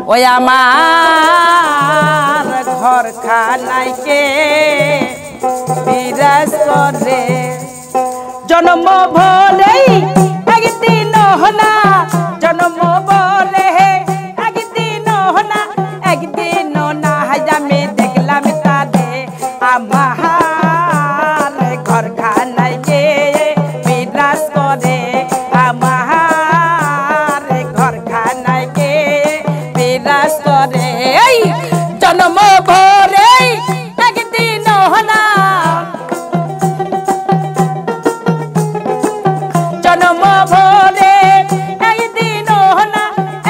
ওই আমার ঘর খানাইকে বিরাজ করে জন্ম ভরেই একদিন হনা জন্ম বলে একদিন হনা একদিন না আমি দেখলাম তাদে আমার ঘর খানাইকে বিরাজ করে আমার ঘর খানাইকে বিরাজ করে জন্ম ভরে একদিন হনা জন্ম ভরে একদিন হনা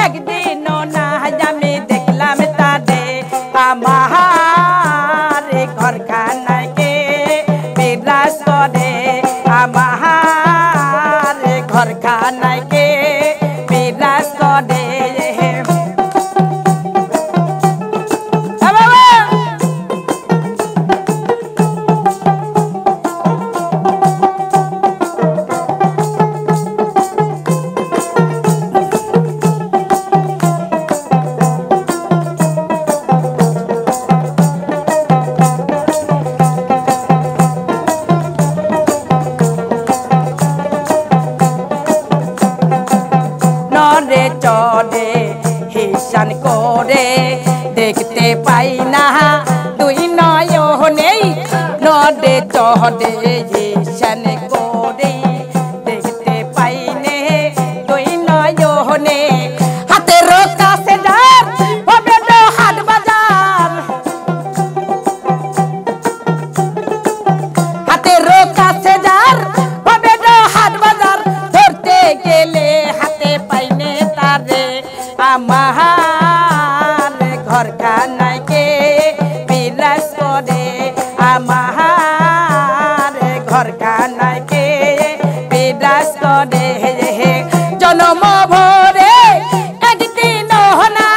একদিন না আমি দেখলাম তাদে আমার ঘর খানাইকে বিরাজ করে আমার ঘর খানাইকে বিরাজ করে নরে চড়ে হিসান করে দেখতে পাই না দুই নয়নেই নরে চড়ে হিসান করে দেখতে পাই নে দুই নয়নে হাতের কাছে যার হবে না হাট বাজার হাতের কাছে যার হবে না হাট বাজার ধরতে গেলে হাতে পাইনে তারে আমার ঘর খানাইকে বিরাজ করে আমার ঘর খানাইকে বিরাজ করে জন্ম ভরে একদিন হনা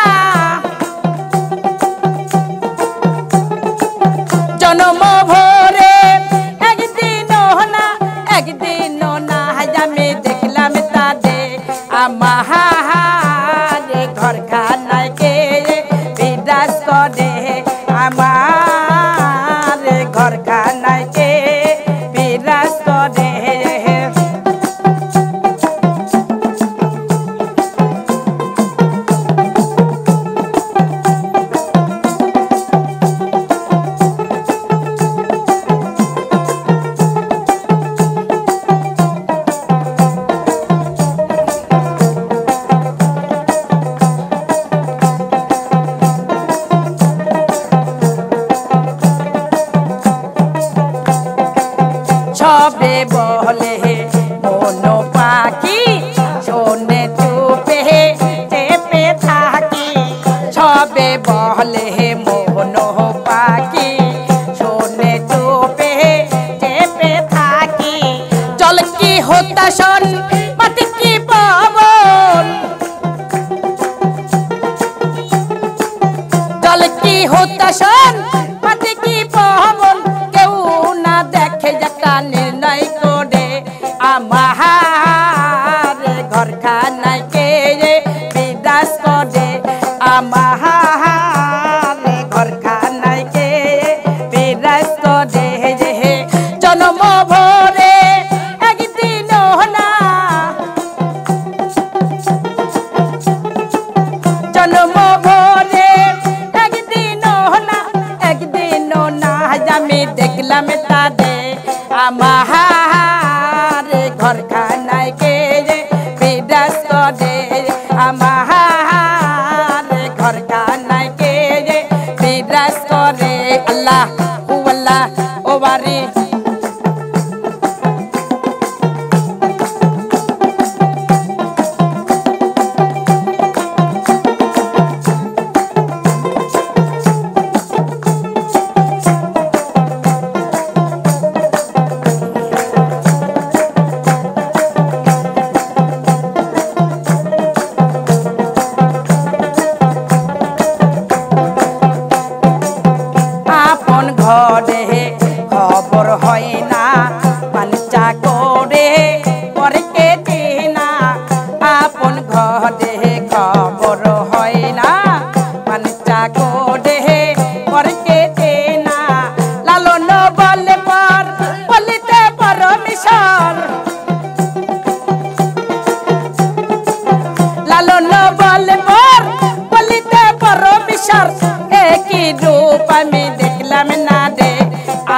জন্ম ভরে একদিন হনা একদিন না আমি দেখলাম তাদে আমার ঘর খানাইকে বিরাজ করে আমার ঘর খানাইকে বিরাজ করে সবে বলে মন পাখি শোনে চুপে চেপে থাকি সবে বলে মন পাখি শোনে চুপে চেপে থাকি জল কি হতাশন মাটি কি পবন জল কি হতাশন মাটি কি পবন কেউ না দেখে যাটা নির্ণয় করে আমার ঘর খানাইকে বিরাজ করে আমার ঘর খানাইকে বিরাজ করে জন্ম ভরে একদিন হনা জন্ম ভরে একদিন হনা একদিন না আমি দেখলাম তাদে আমার ঘর খানাইকে বিরাজ করে আমার ঘর খানাইকে বিরাজ করে আল্লাহ আল্লাহ ও বাড়ি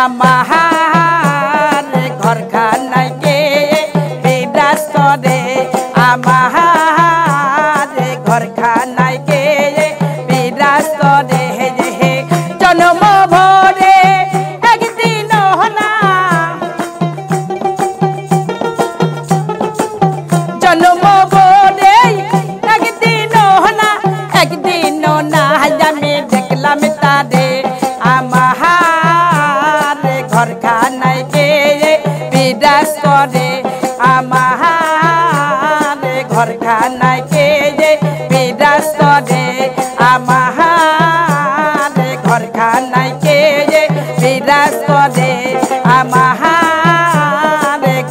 আমার ঘরখানায় কে বিরাজ করে আমার ঘরখানায় কে বিরাজ করে জন্ম ভরে একদিন না জন্ম ভরে একদিন না আমি দেখলাম তারে আমার ঘরখানায় কে বিরাজ করে আমার ঘরখানায় কে বিরাজ করে আমার ঘরখানায় কে বিরাজ করে আমার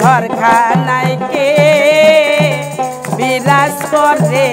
ঘরখানায় কে বিরাজ করে।